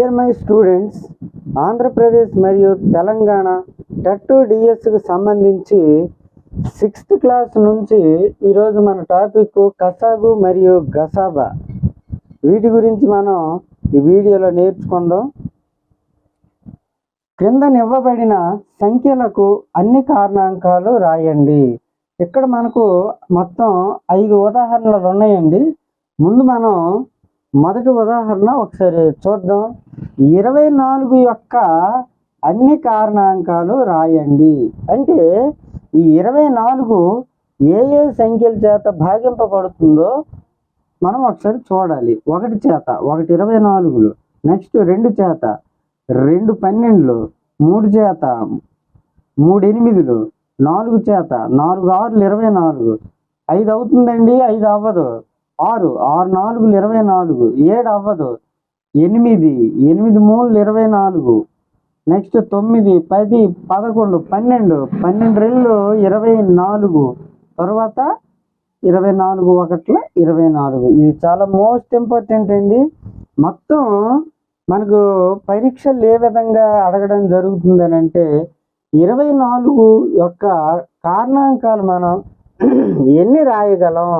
Dear my students, Andhra Pradesh మరియు Telangana TET డిఎస్కి సంబంధించి 6th class నుంచి ఈరోజు మన టాపిక్ కసాగు మరియు గసాబా. వీటి గురించి మనం ఈ వీడియోలో నేర్చుకుందాం. క్రిందనివ్వబడిన సంఖ్యలకు అన్ని కారణాంకాలు రాయండి. ఇక్కడ మనకు మొత్తం 5 ఉదాహరణలు ఉన్నాయండి. ముందు మనం మొదటి ఉదాహరణ ఒకసారి చూద్దాం. 24 యొక్క అన్ని కారణాంకాలు రాయండి. అంటే ఈ 24 ఏ ఏ సంఖ్యల చేత భాగింపబడుతుందో మనం ఒకసారి చూడాలి. 1 చేత 1 24, నెక్స్ట్ 2 చేత 2 12, 3 చేత 3 8, 4 చేత 4 6 24, 5 అవుతుందండి, 5 అవ్వదు, 6 6 4 24, 7 అవ్వదు, 8 8 3 24, నెక్స్ట్ 9 10 11 12 12 24, తర్వాత 24 1 24. ఇది చాలా మోస్ట్ ఇంపార్టెంట్ అండి. మొత్తం మనకు పరీక్షలు ఏ విధంగా అడగడం జరుగుతుందని అంటే 24 యొక్క కారణాంకాలు మనం ఎన్ని రాయగలం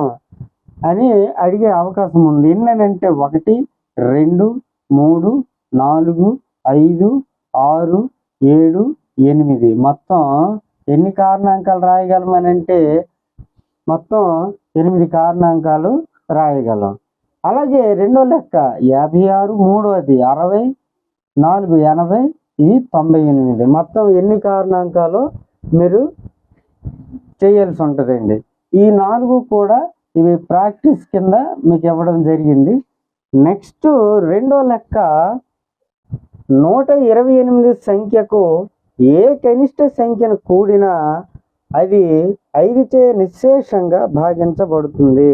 అని అడిగే అవకాశం ఉంది. ఎన్నంటే 1 2 3 4 5 6 7 8 మొత్తం ఎన్ని కారణాంకాలు రాయగలమని అంటే మొత్తం 8 కారణాంకాలు రాయగలం. అలాగే రెండో లెక్క 56, మూడోది 60, 4 80, ఇది 98. మొత్తం ఎన్ని కారణాంకాలు మీరు చేయాల్సి ఉంటుందండి. ఈ 4 కూడా ఇవి ప్రాక్టీస్ కింద మీకు ఇవ్వడం జరిగింది. నెక్స్ట్ రెండో లెక్క 128 సంఖ్యకు ఏ కనిష్ట సంఖ్యను కూడినా అది 5 చే నిశ్శేషంగా భాగించబడుతుంది.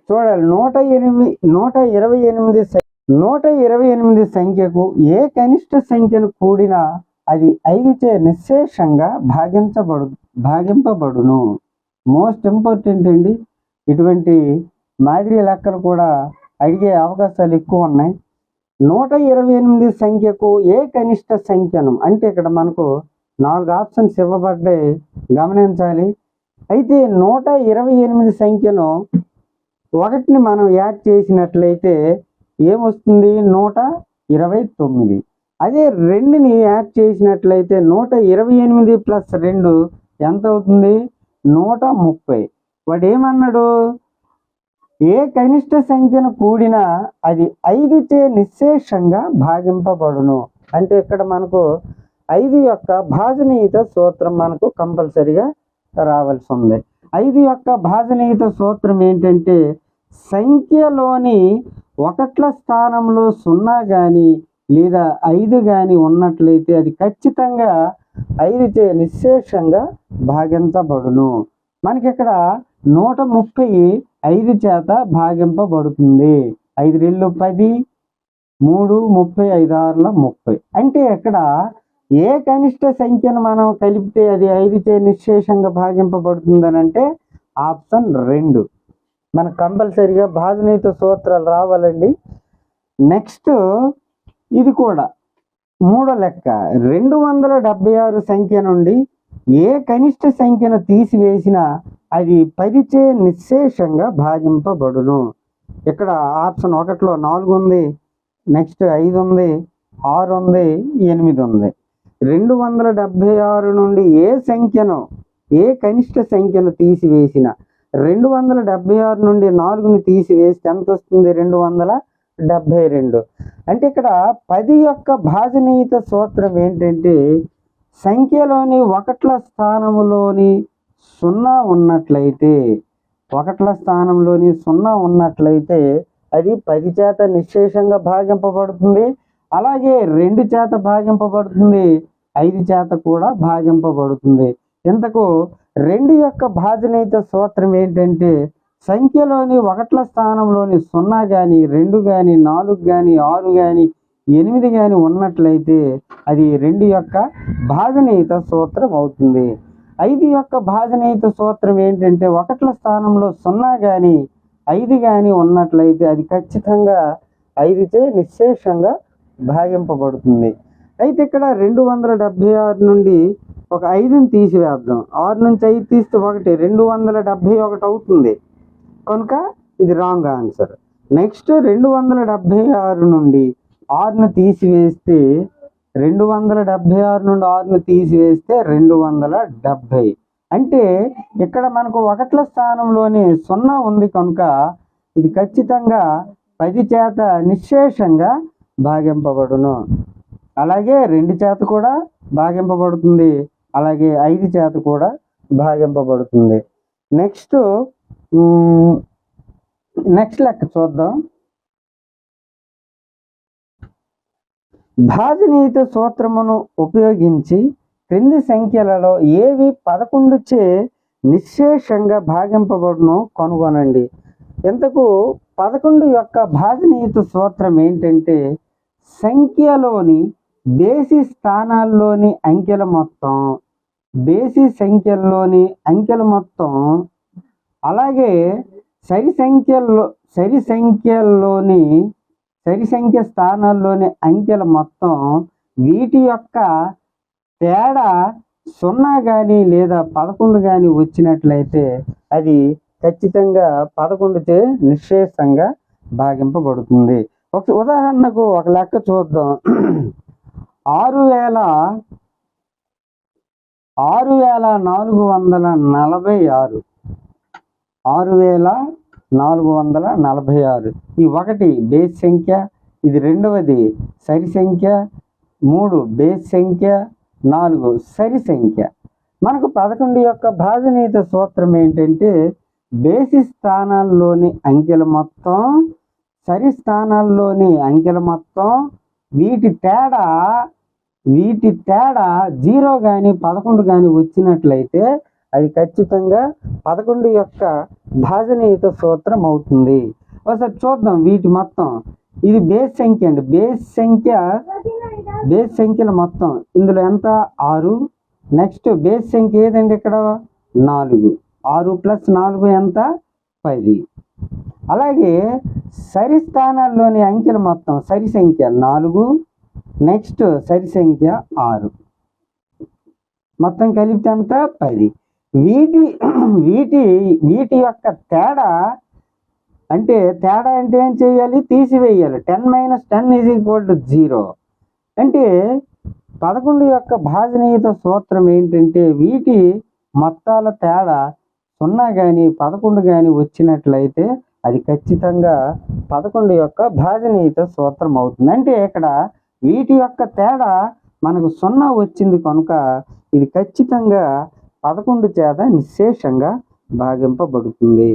చూడాలి, 128 సంఖ్యకు ఏ కనిష్ట సంఖ్యను కూడినా అది 5 చే నిశ్శేషంగా భాగింపబడును. మోస్ట్ ఇంపార్టెంట్ అండి. ఇటువంటి మాదిరి లెక్కలు కూడా అడిగే అవకాశాలు ఎక్కువ ఉన్నాయి. 128 సంఖ్యకు ఏ కనిష్ట సంఖ్యను అంటే ఇక్కడ మనకు 4 ఆప్షన్స్ ఇవ్వబడ్డాయి, గమనించాలి. అయితే 128 సంఖ్యను 1ని మనం యాడ్ చేసినట్లయితే ఏమొస్తుంది? 129. అదే 2ని యాడ్ చేసినట్లయితే 128 + 2 ఎంత అవుతుంది? 130. వాడు ఏమన్నాడు? ఏ కనిష్ట సంఖ్యను కూడినా అది 5 చే నిశ్శేషంగా భాగింపబడును. అంటే ఇక్కడ మనకు 5 యొక్క భాజనీయత సూత్రం మనకు కంపల్సరిగా రావాల్సి ఉంది. 5 యొక్క భాజనీయత సూత్రం ఏంటంటే సంఖ్యలోని 1ల స్థానంలో 0 కానీ లేదా 5 కానీ ఉన్నట్లయితే అది ఖచ్చితంగా 5 చే నిశ్శేషంగా భాగించబడును. మనకి ఇక్కడ 130 5 చేత భాగింపబడుతుంది. 5 2 10, 3 30, 5 6 30. అంటే ఇక్కడ ఏ కనిష్ట సంఖ్యను మనం కలిపితే అది 5 చే నిశ్శేషంగా భాగింపబడుతుంది అని అంటే ఆప్షన్ 2. మనకు కంపల్సరిగా భాజనీయత సూత్రాలు రావాలండి. నెక్స్ట్ ఇది కూడా మూడో లెక్క 276 సంఖ్య నుండి ఏ కనిష్ట సంఖ్యను తీసివేసినా అది 10 చే నిశ్శేషంగా భాగింపబడును. ఇక్కడ ఆప్షన్ 1లో 4 ఉంది, నెక్స్ట్ 5 ఉంది, 6 ఉంది, 8 ఉంది. 276 నుండి ఏ కనిష్ట సంఖ్యను తీసివేసిన 276 నుండి 4ని తీసివేస్తే ఎంత వస్తుంది? 272. అంటే ఇక్కడ 10 యొక్క భాజనీయత సూత్రం ఏంటంటే సంఖ్యలోని 1ల స్థానంలోని 0 ఉన్నట్లయితే 1ల స్థానంలోని 0 ఉన్నట్లయితే అది 10 చేత నిశ్శేషంగా భాగింపబడుతుంది. అలాగే 2 చేత భాగింపబడుతుంది, 5 చేత కూడా భాగింపబడుతుంది. ఇంతకు 2 యొక్క భాజనీయత సూత్రం ఏంటంటే సంఖ్యలోని 1ల స్థానంలోని 0 కానీ 2 కానీ 4 కానీ 6 కానీ 8 కానీ ఉన్నట్లయితే అది 2 యొక్క భాజనీయత సూత్రం అవుతుంది. 5 యొక్క భాజనీయత సూత్రం ఏంటంటే 1ల స్థానంలో 0 కానీ 5 కానీ ఉన్నట్లయితే అది ఖచ్చితంగా 5చే నిశ్శేషంగా భాగింపబడుతుంది. అయితే ఇక్కడ 276 నుండి ఒక 5ని తీసివేద్దాం. 6 నుంచి 5 తీస్తే 1, 271 అవుతుంది. కనుక ఇది రాంగ్ ఆన్సర్. నెక్స్ట్ 276 నుండి 6ను తీసివేస్తే 276 నుండి 6ను తీసివేస్తే 270. అంటే ఇక్కడ మనకు 1ల స్థానంలోనే 0 ఉంది కనుక ఇది ఖచ్చితంగా 10 చేత నిశ్శేషంగా భాగింపబడును. అలాగే 2 చేత కూడా భాగింపబడుతుంది, అలాగే 5 చేత కూడా భాగింపబడుతుంది. నెక్స్ట్ లెక్క చూద్దాం. భాజనీయత సూత్రమును ఉపయోగించి క్రింది సంఖ్యలలో ఏవి 11చే నిశ్శేషంగా భాగింపబడును కనుగొనండి. ఇంతకు 11 యొక్క భాజనీయత సూత్రం ఏంటంటే సంఖ్యలోని బేసి స్థానాల్లోని అంకెల మొత్తం, బేసి సంఖ్యల్లోని అంకెల మొత్తం, అలాగే సరి సంఖ్య స్థానాల్లోని అంకెల మొత్తం, వీటి యొక్క తేడా 0 కానీ లేదా 11 కానీ వచ్చినట్లయితే అది ఖచ్చితంగా 11చే నిశ్శేషంగా భాగింపబడుతుంది. ఒక ఉదాహరణకు ఒక లెక్క చూద్దాం. 6446. 6446. ఈ 1 బేస్ సంఖ్య, ఇది 2వది సరి సంఖ్య, 3 బేస్ సంఖ్య, 4 సరి సంఖ్య. మనకు 11 యొక్క భాజనీయత సూత్రం ఏంటంటే బేసి స్థానాల్లోని అంకెల మొత్తం, సరి స్థానాల్లోని అంకెల మొత్తం, వీటి తేడా 0 కానీ 11 కానీ వచ్చినట్లయితే అది ఖచ్చితంగా 11 యొక్క భాజనీయత సూత్రం అవుతుంది. ఒకసారి చూద్దాం వీటి మొత్తం. ఇది బేస్ సంఖ్య అండి. బేస్ సంఖ్యల మొత్తం ఇందులో ఎంత? 6. నెక్స్ట్ బేస్ సంఖ్య ఏదండి ఇక్కడ? 4. 6 + 4 ఎంత? 10. అలాగే సరి స్థానాల్లోని అంకెల మొత్తం సరి సంఖ్య 4, నెక్స్ట్ సరి సంఖ్య 6, మొత్తం కలిపితే ఎంత? 10. వీటి యొక్క తేడా అంటే ఏం చేయాలి? తీసివేయాలి. 10 - 10 = 0. అంటే 11 యొక్క భాజనీయత సూత్రం ఏంటంటే వీటి మొత్తాల తేడా 0 కానీ 11 కానీ వచ్చినట్లయితే అది ఖచ్చితంగా 11 యొక్క భాజనీయత సూత్రం అవుతుంది. అంటే ఇక్కడ వీటి యొక్క తేడా మనకు 0 వచ్చింది కనుక ఇది ఖచ్చితంగా 11 చేత నిశ్శేషంగా భాగింపబడుతుంది.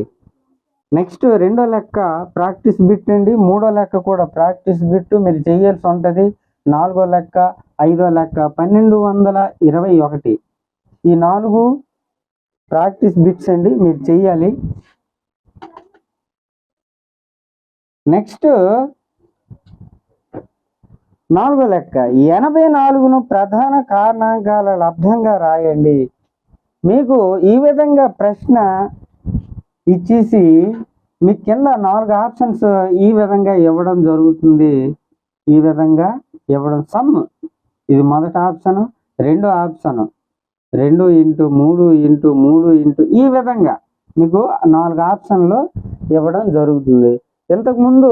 నెక్స్ట్ 2వ లెక్క ప్రాక్టీస్ బిట్ అండి. 3వ లెక్క కూడా ప్రాక్టీస్ బిట్ మీరు చేయాల్సి ఉంటుంది. 4వ లెక్క, 5వ లెక్క 1221. ఈ 4 ప్రాక్టీస్ బిట్స్ అండి, మీరు చెయ్యాలి. నెక్స్ట్ 4వ లెక్క 84ను ప్రధాన కారణాంకాల లబ్ధంగా రాయండి. మీకు ఈ విధంగా ప్రశ్న ఇచ్చేసి మీ కింద 4 ఆప్షన్స్ ఈ విధంగా ఇవ్వడం జరుగుతుంది. ఈ విధంగా ఇవ్వడం సమ్, ఇది మొదటి ఆప్షన్, 2వ ఆప్షన్ 2 × 3 × 3 ఈ విధంగా మీకు 4 ఆప్షన్లు ఇవ్వడం జరుగుతుంది. ఇంతకుముందు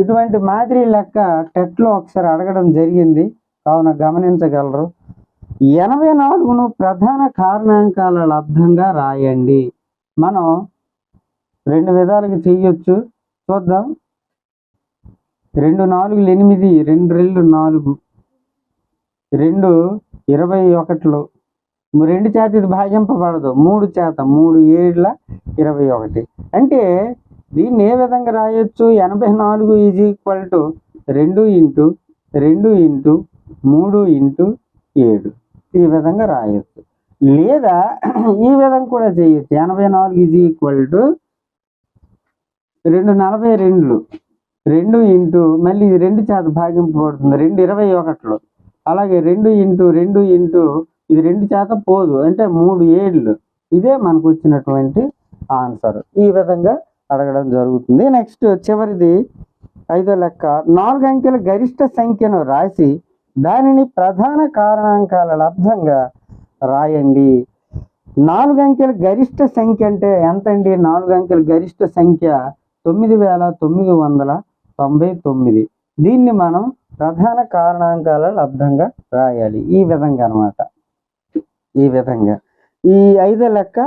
ఇటువంటి మాదిరి లెక్క టెట్లో ఒకసారి అడగడం జరిగింది, కావున గమనించగలరు. 84ను ప్రధాన కారణాంకాల లబ్ధంగా రాయండి. మనం 2 విధాలుగా చేయొచ్చు, చూద్దాం. 2 × 4 = 8, 2 × 2 = 4, 2 21. 2 చేత ఇది భాగింపబడదు, 3 చేత 3 × 7 = 21. అంటే దీన్ని ఏ విధంగా రాయొచ్చు? 84 = 2 × 2 × 3 × 7 ఈ విధంగా రాయొచ్చు. లేదా ఈ విధంగా కూడా చేయొచ్చు. 84 = 2 42, 2 × మళ్ళీ ఇది 2 చేత భాగింపబడుతుంది, 2 21. అలాగే 2 × 2 × ఇది 2 చేత పోదు, అంటే 3 7. ఇదే మనకు వచ్చినటువంటి ఆన్సర్. ఈ విధంగా అడగడం జరుగుతుంది. నెక్స్ట్ చివరిది ఐదో లెక్క 4 అంకెల గరిష్ట సంఖ్యను రాసి దానిని ప్రధాన కారణాంకాల లబ్ధంగా రాయండి. 4 అంకెల గరిష్ట సంఖ్య అంటే ఎంతండి? 4 అంకెల గరిష్ట సంఖ్య 9999. దీన్ని మనం ప్రధాన కారణాంకాల లబ్ధంగా రాయాలి. ఈ విధంగా అన్నమాట. ఈ విధంగా ఈ 5వ లెక్క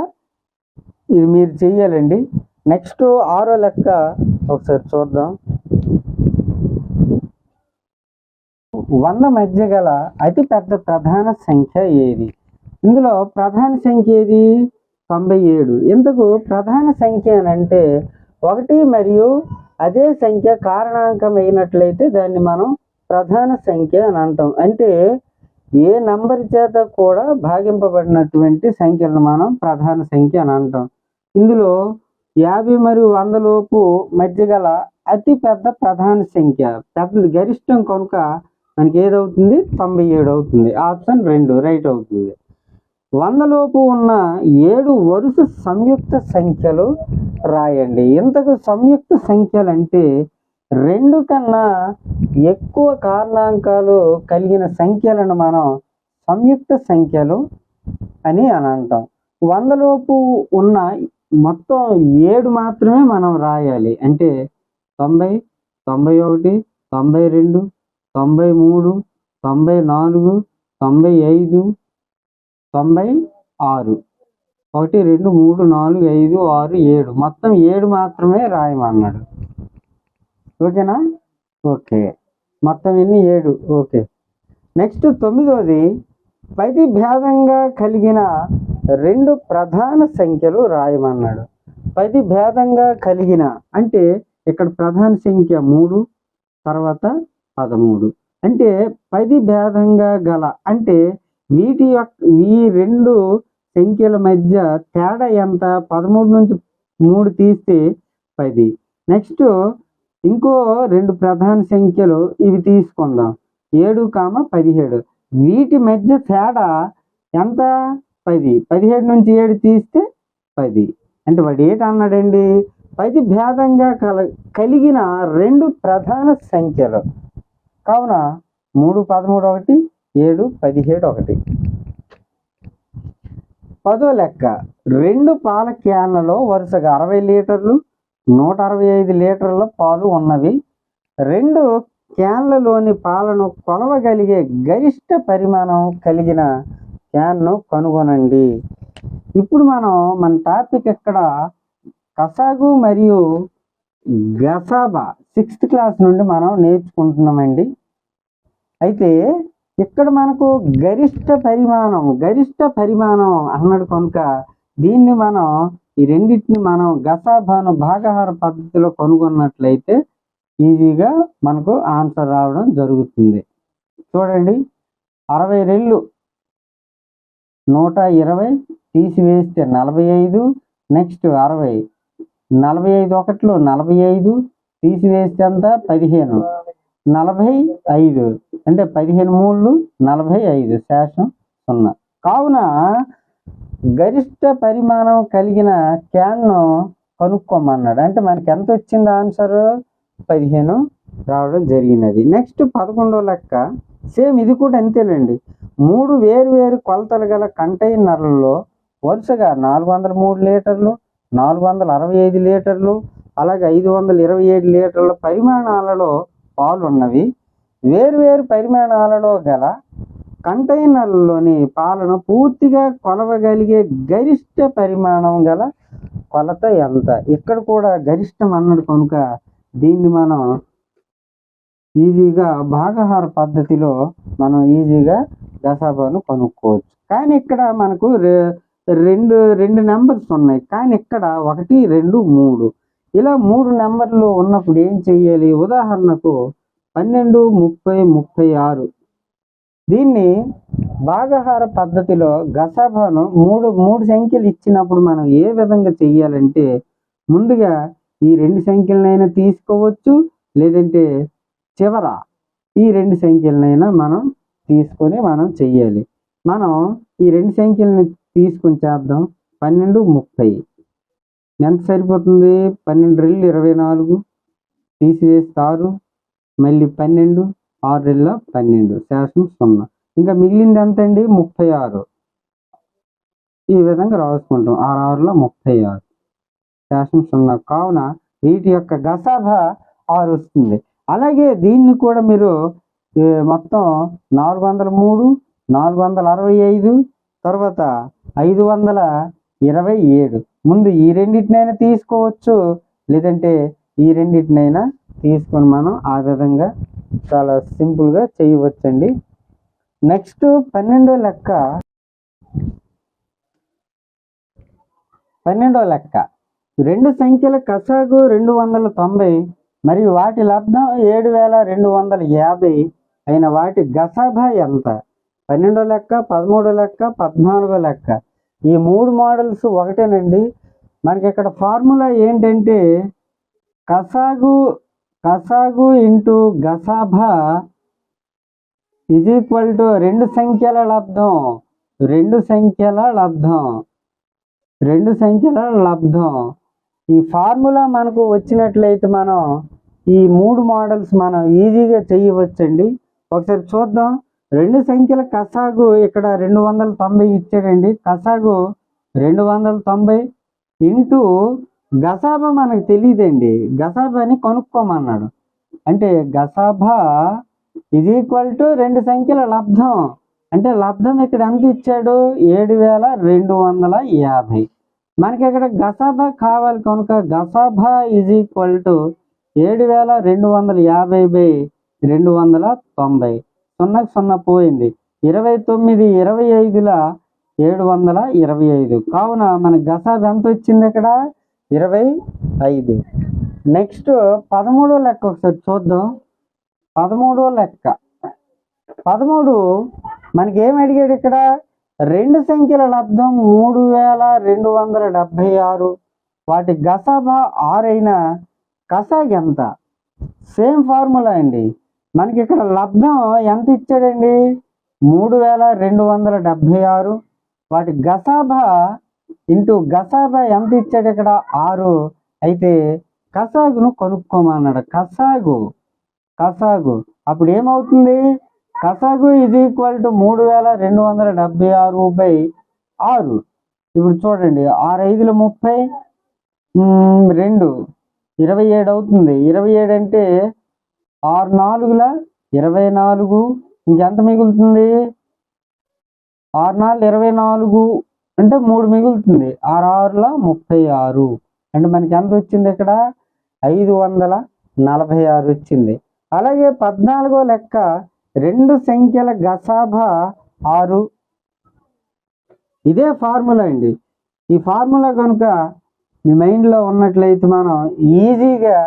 ఇది మీరు చెయ్యాలండి. నెక్స్ట్ 6వ లెక్క ఒకసారి చూద్దాం. 100 మధ్య గల అతిపెద్ద ప్రధాన సంఖ్య ఏది? ఇందులో ప్రధాన సంఖ్య ఏది? 97. ఎందుకు ప్రధాన సంఖ్య అని అంటే 1 మరియు అదే సంఖ్య కారణాంకం అయినట్లయితే దాన్ని మనం ప్రధాన సంఖ్య అని అంటాం. అంటే ఏ నంబర్ చేత కూడా భాగింపబడినటువంటి సంఖ్యలను మనం ప్రధాన సంఖ్య అని అంటాం. ఇందులో 50 మరియు 100 లోపు మధ్య గల అతి పెద్ద ప్రధాన సంఖ్య పెద్దది గరిష్టం కనుక మనకి ఏదవుతుంది? 97 అవుతుంది. ఆప్షన్ 2 రైట్ అవుతుంది. 100 లోపు ఉన్న 7 వరుస సంయుక్త సంఖ్యలు రాయండి. ఇంతకు సంయుక్త సంఖ్యలు అంటే 2 కన్నా ఎక్కువ కారణాంకాలు కలిగిన సంఖ్యలను మనం సంయుక్త సంఖ్యలు అని అంటాం. 100 లోపు ఉన్న మొత్తం 7 మాత్రమే మనం రాయాలి. అంటే 90, 91, 92, 93, 94, 95, 96. 1 2 3 4 5 6 7 మొత్తం 7 మాత్రమే రాయమన్నాడు. ఓకేనా? ఓకే, మొత్తం ఎన్ని? 7. ఓకే. నెక్స్ట్ 9వది 10 భేదంగా కలిగిన 2 ప్రధాన సంఖ్యలు రాయమన్నాడు. 10 భేదంగా కలిగిన అంటే ఇక్కడ ప్రధాన సంఖ్య 3, తర్వాత 13. అంటే 10 భేదంగా గల అంటే ఈ 2 సంఖ్యల మధ్య తేడా ఎంత? 13 నుంచి 3 తీస్తే 10. నెక్స్ట్ ఇంకో 2 ప్రధాన సంఖ్యలు ఇవి తీసుకుందాం, 7, 17. వీటి మధ్య తేడా ఎంత? 10. 17 నుంచి 7 తీస్తే 10. అంటే వాడు ఏంటన్నాడండి? 10 భేదంగా కలిగిన 2 ప్రధాన సంఖ్యలు. కావున 3, 13 ఒకటి, 7, 17 ఒకటి. 10వ లెక్క 2 పాల క్యాన్లలో వరుసగా 60 లీటర్లు 165 లీటర్ల పాలు ఉన్నవి. 2 క్యాన్లలోని పాలను కొలవగలిగే గరిష్ట పరిమాణం కలిగిన క్యాన్ను కనుగొనండి. ఇప్పుడు మన టాపిక్ ఇక్కడ కసాగు మరియు గసాబా 6th క్లాస్ నుండి మనం నేర్చుకుంటున్నామండి. అయితే ఇక్కడ మనకు గరిష్ట పరిమాణం అన్నాడు కనుక దీన్ని మనం ఈ రెండింటిని మనం గసాబాను భాగాహార పద్ధతిలో కనుగొన్నట్లయితే ఈజీగా మనకు ఆన్సర్ రావడం జరుగుతుంది. చూడండి, 60 రెళ్ళు 120 తీసివేస్తే 45. నెక్స్ట్ 60, 45 ఒకట్లు 45 తీసివేస్తే అంత 15, 45 అంటే 15 3 45 శేషం 0. కావున గరిష్ట పరిమాణం కలిగిన క్యాన్ను కనుక్కోమన్నాడు. అంటే మనకి ఎంత వచ్చింది ఆన్సర్? 15 రావడం జరిగినది. నెక్స్ట్ 11వ లెక్క సేమ్ ఇది కూడా అంతేనండి. 3 వేరు కొలతలు గల కంటైనర్లలో వరుసగా 403 లీటర్లు 465 లీటర్లు అలాగే 527 లీటర్ల పరిమాణాలలో పాలు ఉన్నవి. వేరు పరిమాణాలలో గల కంటైనర్లలోని పాలను పూర్తిగా కొలవగలిగే గరిష్ట పరిమాణం గల కొలత ఎంత? ఇక్కడ కూడా గరిష్టం అన్నాడు కనుక దీన్ని మనం ఈజీగా భాగాహార పద్ధతిలో మనం ఈజీగా గసాబాను కనుక్కోవచ్చు. కానీ ఇక్కడ మనకు రెండు నెంబర్స్ ఉన్నాయి. కానీ ఇక్కడ 1 2 3 ఇలా 3 నెంబర్లు ఉన్నప్పుడు ఏం చెయ్యాలి? ఉదాహరణకు 12 30 36. దీన్ని భాగాహార పద్ధతిలో గసాబాను మూడు సంఖ్యలు ఇచ్చినప్పుడు మనం ఏ విధంగా చెయ్యాలంటే ముందుగా ఈ 2 సంఖ్యలనైనా తీసుకోవచ్చు, లేదంటే చివర ఈ 2 సంఖ్యలనైనా మనం తీసుకొని మనం చెయ్యాలి. మనం ఈ 2 సంఖ్యలను తీసుకొని చేద్దాం. 12 30 ఎంత సరిపోతుంది? 12 రెళ్ళు 24, తీసివేస్తే 6, మళ్ళీ 12, 6 12, శేషం 0. ఇంకా మిగిలింది ఎంత అండి? 36. ఈ విధంగా రాసుకుంటాం. 6 36, శేషం 0. కావున వీటి యొక్క గసాభా 6 వస్తుంది. అలాగే దీన్ని కూడా మీరు మొత్తం 403, 465, తర్వాత 527. ముందు ఈ రెండింటినైనా తీసుకోవచ్చు, లేదంటే ఈ రెండింటినైనా తీసుకొని మనం ఆ విధంగా చాలా సింపుల్గా చేయవచ్చండి. నెక్స్ట్ 12వ లెక్క. 12వ లెక్క, రెండు సంఖ్యల కసాగు 290 మరియు వాటి లబ్ధం 7250 అయిన వాటి గసాభా ఎంత? 12వ లెక్క, 13వ లెక్క, 14వ లెక్క. ఈ 3 మోడల్స్ ఒకటేనండి. మనకి ఇక్కడ ఫార్ములా ఏంటంటే కసాగు ఇంటూ గసాభా = రెండు సంఖ్యల లబ్ధం. ఈ ఫార్ములా మనకు వచ్చినట్లయితే మనం ఈ 3 మోడల్స్ మనం ఈజీగా చేయవచ్చండి. ఒకసారి చూద్దాం. రెండు సంఖ్యల కసాగు ఇక్కడ 290 ఇచ్చాడండి. కసాగు 290 ఇంటూ గసాభా మనకు తెలియదండి. గసాభాని కనుక్కోమన్నాడు. అంటే గసాభా = రెండు సంఖ్యల లబ్ధం. అంటే లబ్ధం ఇక్కడ ఎంత ఇచ్చాడు? 7250. మనకి ఇక్కడ గసాభా కావాలి కనుక గసాభా = 7250/290. 0 పోయింది. 29 25 725. కావున మన గసాభా ఎంత వచ్చింది? ఇక్కడ 25. నెక్స్ట్ 13వ లెక్క ఒకసారి చూద్దాం. 13వ లెక్క. 13 మనకి ఏమి అడిగాడు? ఇక్కడ రెండు సంఖ్యల లబ్ధం 3276, వాటి గసాభా 6 అయిన కసాగు ఎంత? సేమ్ ఫార్ములా అండి. మనకి ఇక్కడ లబ్ధం ఎంత ఇచ్చాడండి? 3276. వాటి గసాభా ఇంటూ గసాభా ఎంత ఇచ్చాడు? ఇక్కడ 6. అయితే కసాగును కనుక్కోమన్నాడు. కసాగు అప్పుడు ఏమవుతుంది? కసాగు = 3276/6. ఇప్పుడు చూడండి, 6 5 30, 2 27 అవుతుంది. 27 అంటే 6 4 24. ఇంకెంత మిగులుతుంది? 6 4 24 అంటే 3 మిగులుతుంది. 6 6 36. అంటే మనకి ఎంత వచ్చింది? ఇక్కడ 546 వచ్చింది. అలాగే 14వ లెక్క. రెండు సంఖ్యల గసాభా 6. ఇదే ఫార్ములా అండి. ఈ ఫార్ములా కనుక మీ మైండ్లో ఉన్నట్లయితే మనం ఈజీగా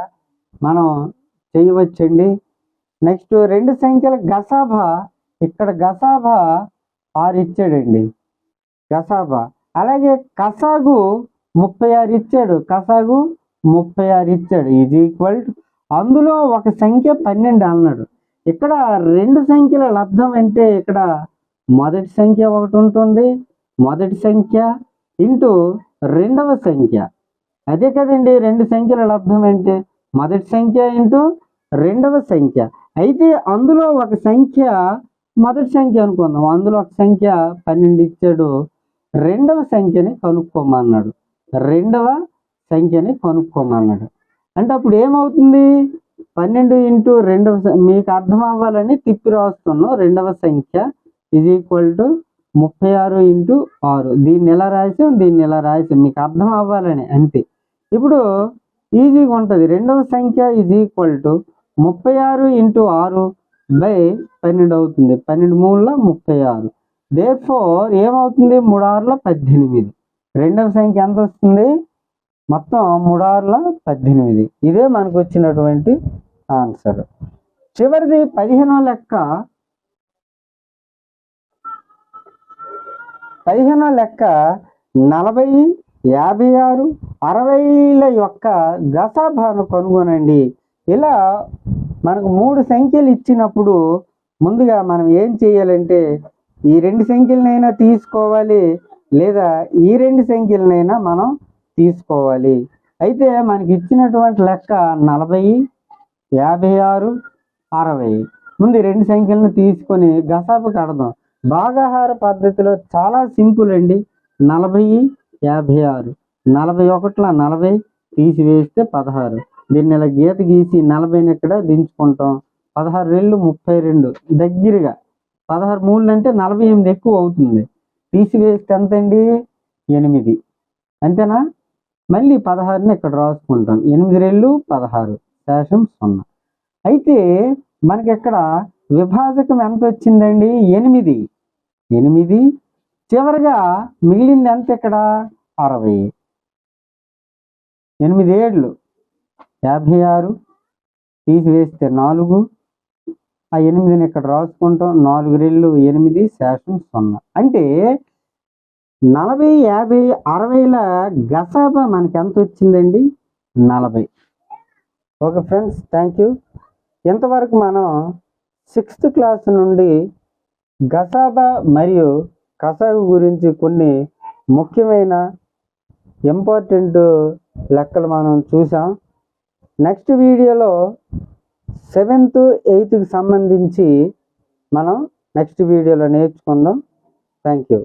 మనం చేయవచ్చండి. నెక్స్ట్ రెండు సంఖ్యల గసాభా. ఇక్కడ గసాభా 6 ఇచ్చాడండి. గసాభా. అలాగే కసాగు 36 ఇచ్చాడు. కసాగు 36 ఇచ్చాడు. = అందులో ఒక సంఖ్య 12 అన్నాడు. ఇక్కడ రెండు సంఖ్యల లబ్ధం అంటే ఇక్కడ మొదటి సంఖ్య ఒకటి ఉంటుంది. మొదటి సంఖ్య ఇంటూ రెండవ సంఖ్య. అదే కదండి రెండు సంఖ్యల లబ్ధం అంటే మొదటి సంఖ్య ఇంటూ రెండవ సంఖ్య. అయితే అందులో ఒక సంఖ్య మొదటి సంఖ్య అనుకుందాం. అందులో ఒక సంఖ్య 12 ఇచ్చాడు. రెండవ సంఖ్యని కనుక్కోమన్నాడు. అంటే అప్పుడు ఏమవుతుంది? 12 ఇంటూ రెండవ, మీకు అర్థం అవ్వాలని తిప్పి రాస్తున్నాం. రెండవ సంఖ్య = 36 ఇంటూ 6. దీన్ని ఎలా రాసాం, దీన్ని ఎలా రాసాం, మీకు అర్థం అవ్వాలని అంతే. ఇప్పుడు ఈజీగా ఉంటుంది. రెండవ సంఖ్య = 36 ఇంటూ 6/12 అవుతుంది. 12 3 36. దేర్ఫోర్ ఏమవుతుంది? 3 6 18. రెండవ సంఖ్య ఎంత వస్తుంది? మొత్తం 3 6 18. ఇదే మనకు వచ్చినటువంటి ఆన్సర్. చివరిది 15వ లెక్క. 15వ లెక్క 40, 56, 60ల యొక్క గసాభాను కనుగొనండి. ఇలా మనకు 3 సంఖ్యలు ఇచ్చినప్పుడు ముందుగా మనం ఏం చేయాలంటే ఈ రెండు సంఖ్యలనైనా తీసుకోవాలి, లేదా ఈ రెండు సంఖ్యలనైనా మనం తీసుకోవాలి. అయితే మనకి ఇచ్చినటువంటి లెక్క 40, 56, 60. ముందు ఈ రెండు సంఖ్యలను తీసుకొని గసాబు కడదాం. భాగాహార పద్ధతిలో చాలా సింపుల్ అండి. 40, 56. 41ల 40 తీసివేస్తే 16. దీన్ని ఇలా గీత గీసి 40ని ఇక్కడ దించుకుంటాం. 16 రెళ్ళు 32 దగ్గరగా. 16 మూడు అంటే 48 ఎక్కువ అవుతుంది. తీసివేస్తే ఎంత అండి? 8. అంతేనా? మళ్ళీ 16ని ఇక్కడ రాసుకుంటాం. 8 రెళ్ళు 16, శేషం 0. అయితే మనకి ఇక్కడ విభాజకం ఎంత వచ్చిందండి? 8. 8 చివరిగా మిగిలింది ఎంత ఇక్కడ? 60. 8 ఏళ్ళు 56 తీసివేస్తే 4. ఆ 8ని ఇక్కడ రాసుకుంటాం. 4 రెళ్ళు 8, శేషం 0. అంటే 40, 50, 60ల గసాబా మనకి ఎంత వచ్చిందండి? 40. Okay friends, thank you. ఇంతవరకు మనం 6th క్లాస్ నుండి గసాబా మరియు కసాగు గురించి కొన్ని ముఖ్యమైన ఇంపార్టెంట్ లెక్కలు మనం చూసాం. నెక్స్ట్ వీడియోలో 7th, 8th సంబంధించి మనం నెక్స్ట్ వీడియోలో నేర్చుకుందాం. Thank you.